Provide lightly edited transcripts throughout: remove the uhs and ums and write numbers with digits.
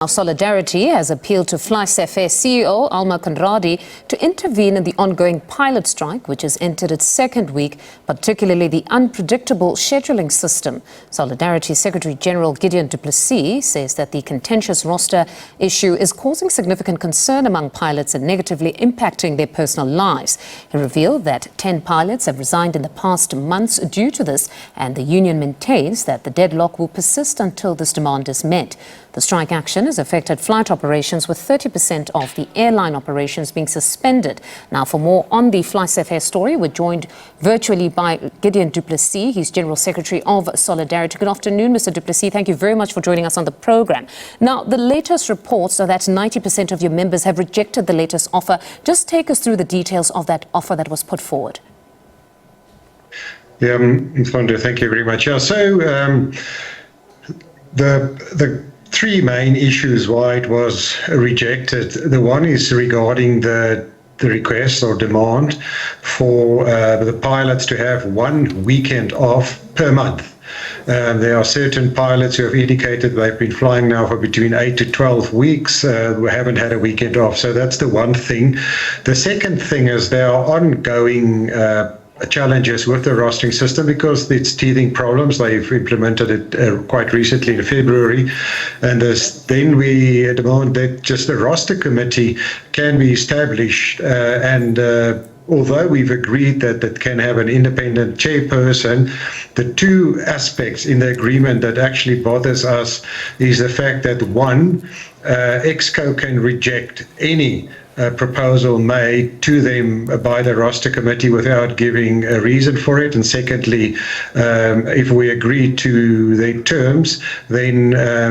Solidarity has appealed to FlySafair CEO Elmar Conradie to intervene in the ongoing pilot strike, which has entered its second week, particularly the unpredictable scheduling system. Solidarity Secretary General Gideon du Plessis says that the contentious roster issue is causing significant concern among pilots and negatively impacting their personal lives. He revealed that 10 pilots have resigned in the past months due to this, and the union maintains that the deadlock will persist until this demand is met. The strike action has affected flight operations, with 30% of the airline operations being suspended. Now, for more on the FlySafair story, we're joined virtually by Gideon du Plessis. He's General Secretary of Solidarity. Good afternoon, Mr. du Plessis. Thank you very much for joining us on the program. Now, the latest reports are that 90% of your members have rejected the latest offer. Just take us through the details of that offer that was put forward. Yeah, Mthando, thank you very much. Yeah, so the three main issues why it was rejected. The one is regarding the request or demand for the pilots to have 1 weekend off per month. There are certain pilots who have indicated they've been flying now for between 8 to 12 weeks who haven't had a weekend off. So that's the one thing. The second thing is there are ongoing challenges with the rostering system because it's teething problems. They've implemented it quite recently in February, and then we demand that just the roster committee can be established, and although we've agreed that it can have an independent chairperson, the two aspects in the agreement that actually bothers us is the fact that one, EXCO can reject any proposal made to them by the roster committee without giving a reason for it. And secondly, if we agree to the terms, then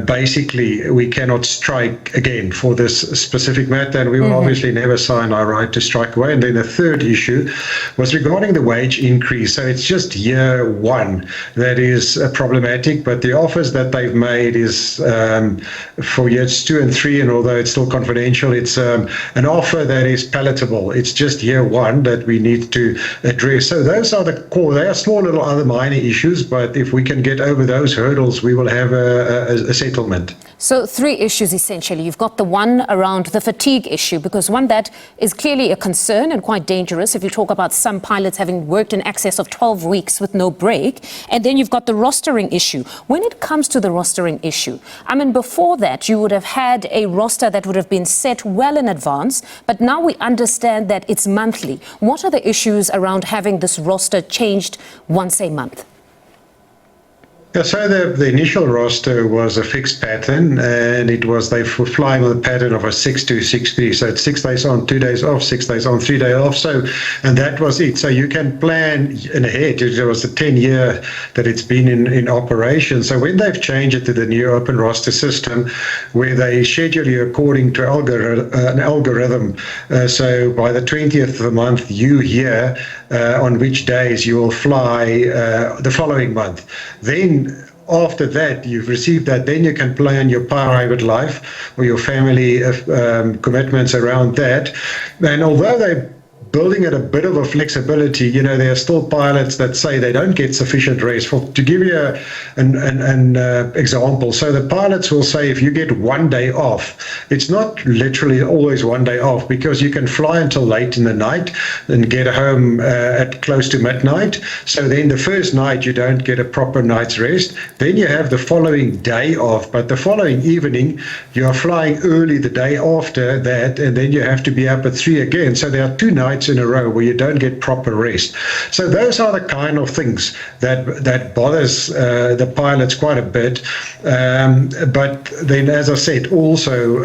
basically we cannot strike again for this specific matter, and we will obviously never sign our right to strike away. And then the third issue was regarding the wage increase. So it's just year one that is problematic, but the offers that they've made is for years 2 and 3, and although it's still confidential, it's an offer that is palatable. It's just year one that we need to address. So those are the core. They are small little other minor issues, but if we can get over those hurdles, we will have a settlement. So 3 issues essentially. You've got the one around the fatigue issue, because one that is clearly a concern and quite dangerous if you talk about some pilots having worked in excess of 12 weeks with no break. And then you've got the rostering issue. When it comes to the rostering issue, I mean, before that, you would have had a roster that would have been set well in advance, but now we understand that it's monthly. What are the issues around having this roster changed once a month? Yeah, so the initial roster was a fixed pattern, and they were flying on the pattern of a 6-2-6-3. So it's 6 days on, 2 days off, 6 days on, 3 days off. So, and that was it. So you can plan ahead. There was a 10-year that it's been in operation. So when they've changed it to the new open roster system, where they schedule you according to an algorithm, so by the 20th of the month, you hear on which days you will fly the following month. Then after that, you've received that, then you can plan your private life or your family commitments around that. And although they're building at a bit of a flexibility, you know, there are still pilots that say they don't get sufficient rest. To give you an example, so the pilots will say if you get 1 day off, it's not literally always 1 day off, because you can fly until late in the night and get home at close to midnight. So then the first night you don't get a proper night's rest. Then you have the following day off, but the following evening you are flying early the day after that, and then you have to be up at 3 again. So there are 2 nights in a row where you don't get proper rest. So those are the kind of things that bothers the pilots quite a bit. But then, as I said, also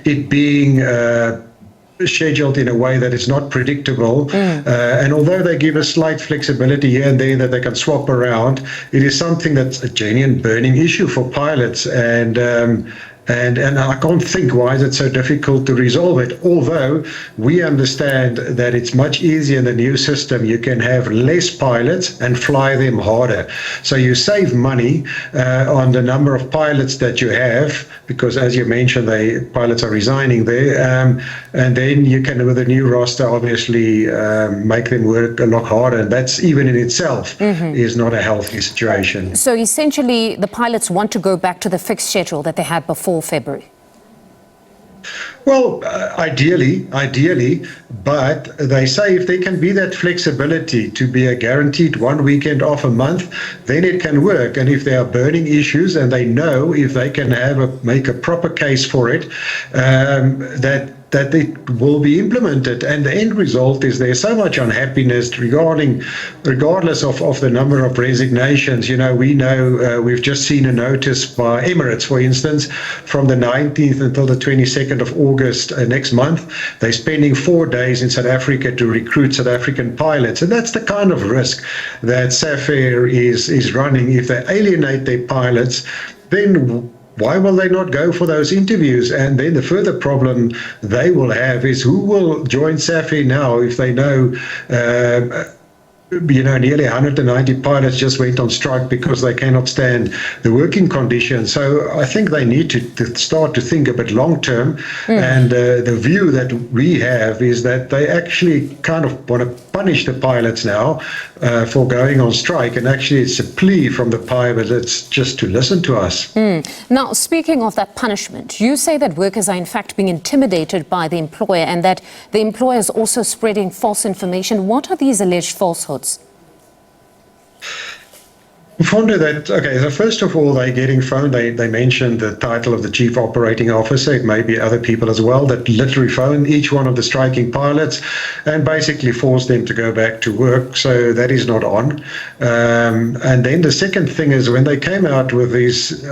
it being scheduled in a way that is not predictable, and although they give a slight flexibility here and there that they can swap around, it is something that's a genuine burning issue for pilots, and I can't think why is it so difficult to resolve it, although we understand that it's much easier in the new system. You can have less pilots and fly them harder. So you save money on the number of pilots that you have, because as you mentioned, the pilots are resigning there. And then you can, with a new roster, obviously make them work a lot harder. And that's even in itself is not a healthy situation. So essentially, the pilots want to go back to the fixed schedule that they had before. before February? Well, ideally, but they say if there can be that flexibility to be a guaranteed one weekend off a month, then it can work. And if there are burning issues and they know if they can make a proper case for it, that it will be implemented. And the end result is there's so much unhappiness regardless of the number of resignations. We've just seen a notice by Emirates, for instance, from the 19th until the 22nd of August next month. They're spending 4 days in South Africa to recruit South African pilots. And that's the kind of risk that SAFair is running. If they alienate their pilots, then why will they not go for those interviews? And then the further problem they will have is who will join SAFair now if they know nearly 190 pilots just went on strike because they cannot stand the working conditions. So I think they need to start to think a bit long term. And the view that we have is that they actually kind of want to punish the pilots now for going on strike. And actually it's a plea from the pilots just to listen to us. Now, speaking of that punishment, you say that workers are in fact being intimidated by the employer and that the employer is also spreading false information. What are these alleged falsehoods? So first of all, they're getting phoned. They mentioned the title of the chief operating officer. It may be other people as well that literally phone each one of the striking pilots and basically force them to go back to work. So that is not on. And then the second thing is when they came out with this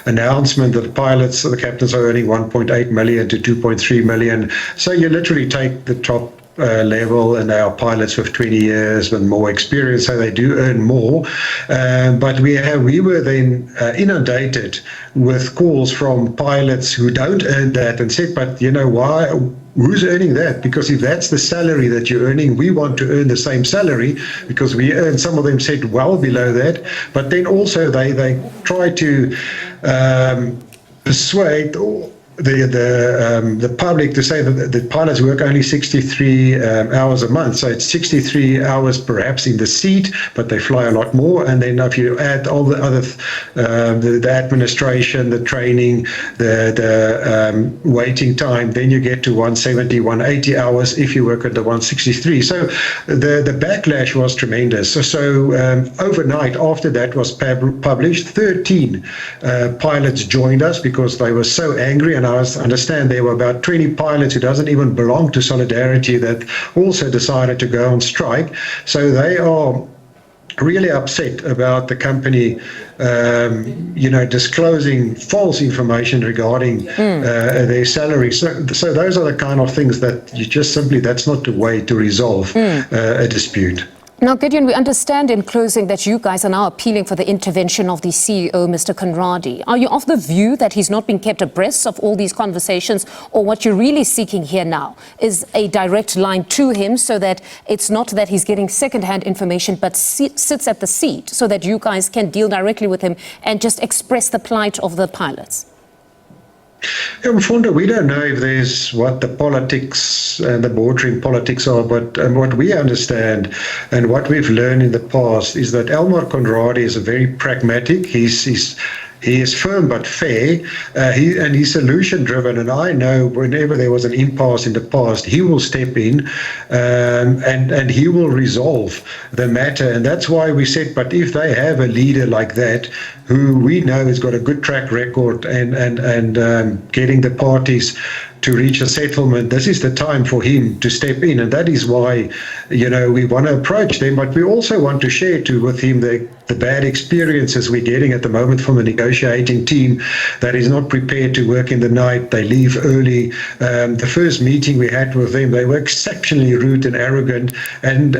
announcement that the captains are earning 1.8 million to 2.3 million. So you literally take the top level, and our pilots with 20 years and more experience, so they do earn more. But we were then inundated with calls from pilots who don't earn that and said, but why? Who's earning that? Because if that's the salary that you're earning, we want to earn the same salary because we earn, some of them said, well below that. But then also they try to persuade the public to say that the pilots work only 63 hours a month. So it's 63 hours perhaps in the seat, but they fly a lot more. And then if you add all the other, the administration, the training, the waiting time, then you get to 170, 180 hours if you work at the 163. So the backlash was tremendous. So overnight after that was published, 13 pilots joined us because they were so angry. And I understand there were about 20 pilots who doesn't even belong to Solidarity that also decided to go on strike. So they are really upset about the company, disclosing false information regarding their salary. So those are the kind of things that you just simply, that's not the way to resolve a dispute. Now, Gideon, we understand in closing that you guys are now appealing for the intervention of the CEO, Mr. Conradie. Are you of the view that he's not being kept abreast of all these conversations, or what you're really seeking here now is a direct line to him so that it's not that he's getting second-hand information but sits at the seat so that you guys can deal directly with him and just express the plight of the pilots? Mfundo, we don't know if there's what the politics and the boardroom politics are, but what we understand and what we've learned in the past is that Elmar Conradie is a very pragmatic. He is firm but fair, and he's solution-driven. And I know whenever there was an impasse in the past, he will step in and he will resolve the matter. And that's why we said, but if they have a leader like that, who we know has got a good track record and getting the parties to reach a settlement, this is the time for him to step in. And that is why, we want to approach them, but we also want to share with him the bad experiences we're getting at the moment from the negotiating team that is not prepared to work in the night. They leave early. The first meeting we had with them, they were exceptionally rude and arrogant. And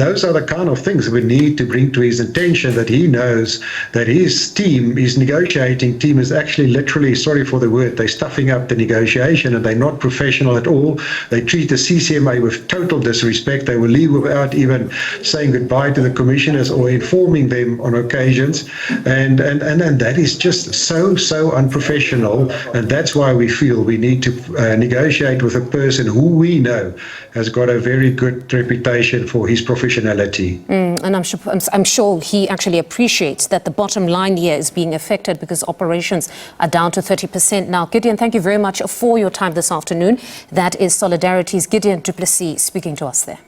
those are the kind of things we need to bring to his attention, that he knows that his team, his negotiating team, is actually literally, sorry for the word, they're stuffing up the negotiation and they're not professional at all. They treat the CCMA with total disrespect. They will leave without even saying goodbye to the commissioners or informing them on occasions, and that is just so unprofessional. And that's why we feel we need to negotiate with a person who we know has got a very good reputation for his professionality. And I'm sure he actually appreciates that the bottom line India is being affected because operations are down to 30% now. Gideon, thank you very much for your time this afternoon. That is Solidarity's Gideon du Plessis speaking to us there.